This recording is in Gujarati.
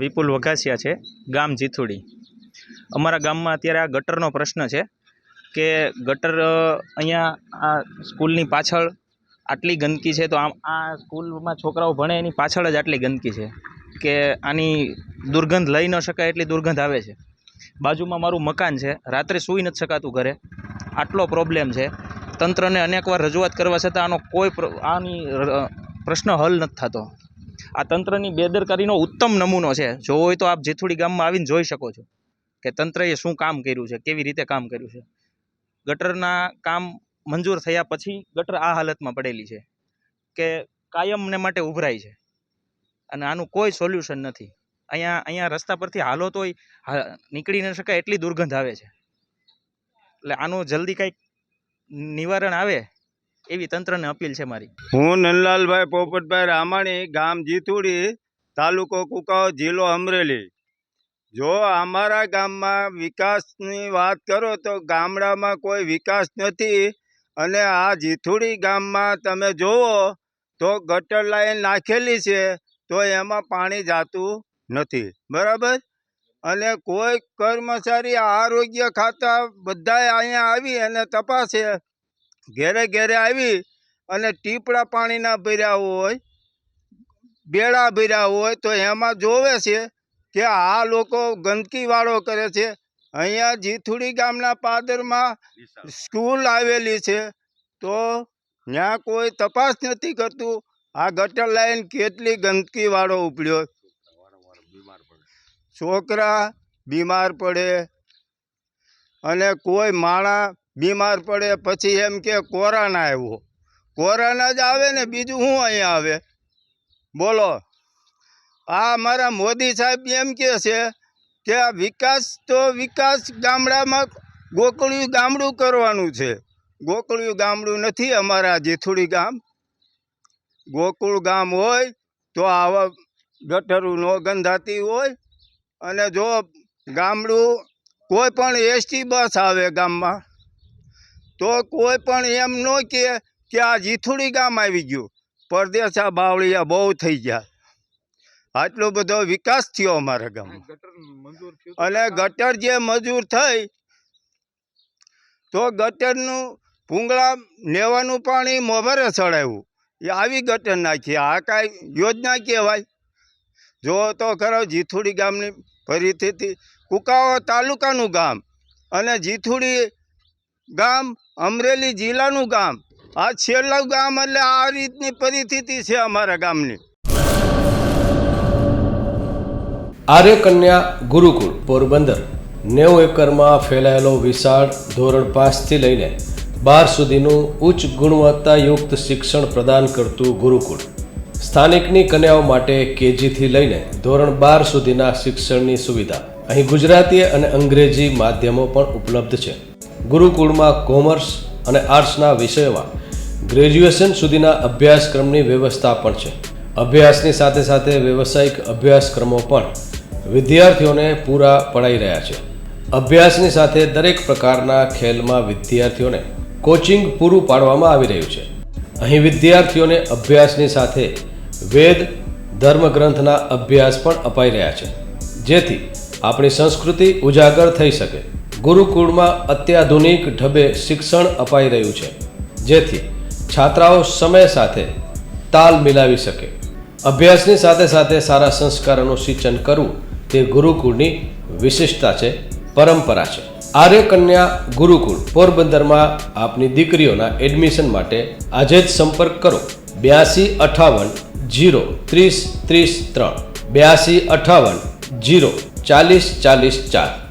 વિપુલ વઘાસિયા છે, ગામ જીથુડી। અમારા ગામમાં અત્યારે આ ગટરનો પ્રશ્ન છે કે ગટર અહીંયા આ સ્કૂલની પાછળ આટલી ગંદકી છે, તો આ સ્કૂલમાં છોકરાઓ ભણે એની પાછળ જ આટલી ગંદકી છે કે આની દુર્ગંધ લઈ ન શકાય એટલી દુર્ગંધ આવે છે। બાજુમાં મારું મકાન છે, રાત્રે સૂઈ નથી શકાતું ઘરે, આટલો પ્રોબ્લેમ છે। તંત્રને અનેકવાર રજૂઆત કરવા છતાં આની પ્રશ્ન હલ નથી થતો। આ તંત્રની બેદરકારીનો ઉત્તમ નમૂનો છે। જો હોય તો આપ જીથુડી ગામમાં આવીને જોઈ શકો છો કે તંત્રએ શું કામ કર્યું છે, કેવી રીતે કામ કર્યું છે। ગટરના કામ મંજૂર થયા પછી ગટર આ હાલતમાં પડેલી છે કે કાયમને માટે ઉભરાય છે અને આનું કોઈ સોલ્યુશન નથી। અહીંયા રસ્તા પરથી હાલો તોય નીકળી ન શકાય એટલી દુર્ગંધ આવે છે। એટલે આનું જલ્દી કંઈક નિવારણ આવે એવી તંત્રને અપીલ છે મારી। હું નંદલાલભાઈ પોપટભાઈ રામાણી, ગામ જીથુડી, તાલુકો કુકાઓ, જિલ્લો અમરેલી। જો અમારા ગામમાં વિકાસની વાત કરો તો ગામડામાં કોઈ વિકાસ નથી। અને આ જીથુડી ગામમાં તમે જુઓ તો ગટર લાઈન નાખેલી છે તો એમાં પાણી જાતું નથી, બરાબર। અને કોઈ કર્મચારી આરોગ્ય ખાતા બધાય અહીંયા આવી અને તપાસે, ઘેરે ઘેરે આવી અને ટીપડા પાણીના ભર્યા હોય, બેડા ભર્યા હોય તો એમાં જોવે છે કે આ લોકો ગંદકીવાળો કરે છે। અહીંયા જીથુડી ગામના પાદરમાં સ્કૂલ આવેલી છે તો ત્યાં કોઈ તપાસ નથી કરતું। આ ગટર લાઈન કેટલી ગંદકીવાળો ઉપડ્યો, છોકરા બીમાર પડે અને કોઈ માણસ બીમાર પડે પછી એમ કે કોરોના આવ્યો। કોરોના જ આવે ને, બીજું શું અહીંયા આવે બોલો। આ અમારા મોદી સાહેબ એમ કહે છે કે આ વિકાસ ગામડામાં ગોકળિયું ગામડું કરવાનું છે। ગોકળિયું ગામડું નથી અમારા જીથુડી ગામ। ગોકુળ ગામ હોય તો આવા ગટરું ન ગંધાતી હોય। અને જો ગામડું કોઈ પણ એસટી બસ આવે ગામમાં તો કોઈ પણ એમ ન કહે કે આ જીથુડી ગામ આવી ગયું, પરદેશા બાવળિયા બહુ થઈ ગયા। આટલો બધો વિકાસ થયો અમારા ગામમાં। અને ગટર જે મંજૂર થઈ તો ગટરનું ભૂંગળા લેવાનું પાણી મોભરે ચડાવ્યું, એ આવી ગટર નાખી। આ કાંઈ યોજના કહેવાય? જો તો ખરો જીથુડી ગામની પરિસ્થિતિ, કુકાઓ તાલુકાનું ગામ અને જીથુડી ગામ અમરેલી જિલ્લાનું ગામ, આ છેલ્લું ગામ, એટલે આ રીતની પરિસ્થિતિ છે અમારા ગામની। આર્ય કન્યા ગુરુકુળ પોરબંદર 90 એકરમાં ફેલાયેલો વિશાળ ધોરણ 5 થી લઈને 12 સુધીનું ઉચ્ચ ગુણવત્તાયુક્ત શિક્ષણ પ્રદાન કરતું ગુરુકુળ। સ્થાનિકની કન્યાઓ માટે કેજીથી લઈને ધોરણ 12 સુધીના શિક્ષણની સુવિધા। અહીં ગુજરાતી અને અંગ્રેજી માધ્યમો પણ ઉપલબ્ધ છે। ગુરુકુળમાં કોમર્સ અને આર્ટ્સના વિષયોમાં ગ્રેજ્યુએશન સુધીના અભ્યાસક્રમની વ્યવસ્થા પણ છે। અભ્યાસની સાથે સાથે વ્યવસાયિક અભ્યાસક્રમો પણ વિદ્યાર્થીઓને પૂરા પડાઈ રહ્યા છે। અભ્યાસની સાથે દરેક પ્રકારના ખેલમાં વિદ્યાર્થીઓને કોચિંગ પૂરું પાડવામાં આવી રહ્યું છે। અહીં વિદ્યાર્થીઓને અભ્યાસની સાથે વેદ ધર્મગ્રંથના અભ્યાસ પણ અપાઈ રહ્યા છે, જેથી આપણી સંસ્કૃતિ ઉજાગર થઈ શકે। ગુરુકુળમાં અત્યાધુનિક ઢબે શિક્ષણ અપાઈ રહ્યું છે, જેથી છાત્રાઓ સમય સાથે તાલ મિલાવી શકે। અભ્યાસની સાથે સાથે સારા સંસ્કારોનું સિંચન કરવું તે ગુરુકુળની વિશિષ્ટતા છે, પરંપરા છે। આર્ય કન્યા ગુરુકુળ પોરબંદરમાં આપની દીકરીઓના એડમિશન માટે આજે જ સંપર્ક કરો 8258 030 30 3 8258 040 40 4।